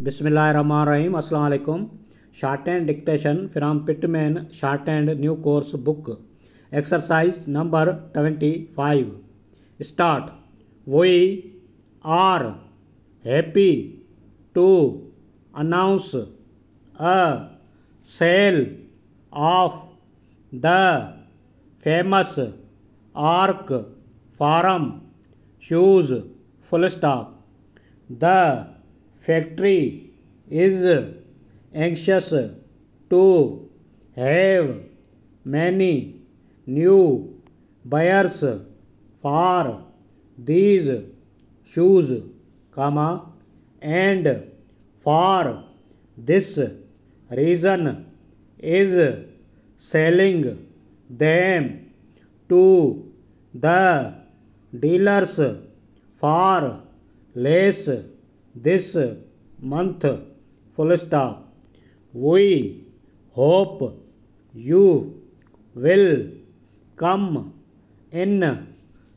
Bismillahirrahmanirrahim. Assalamu alaikum. Shorthand dictation from Pittman Shorthand New Course Book. Exercise number 25. Start. We are happy to announce a sale of the famous Arc Forum shoes. Full stop. The factory is anxious to have many new buyers for these shoes, and for this reason is selling them to the dealers for less this month. Full stop. We hope you will come in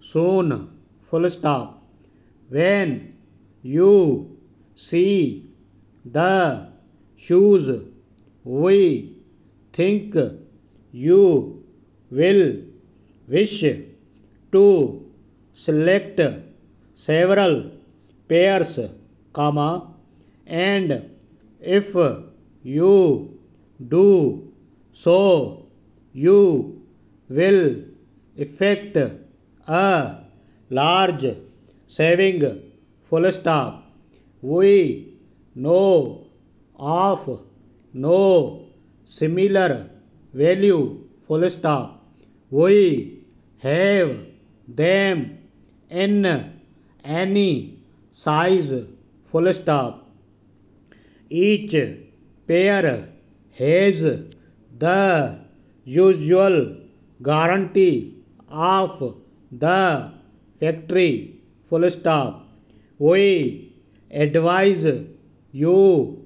soon. Full stop. When you see the shoes, we think you will wish to select several pairs, and if you do so, you will effect a large saving. Full stop. We know of no similar value. Full stop. We have them in any size. Full stop. Each pair has the usual guarantee of the factory. Full stop. We advise you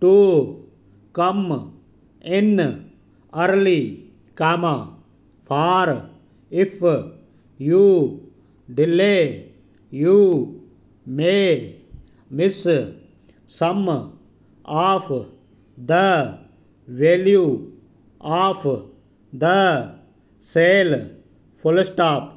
to come in early, for if you delay, you may miss some of the value of the sale. Full stop.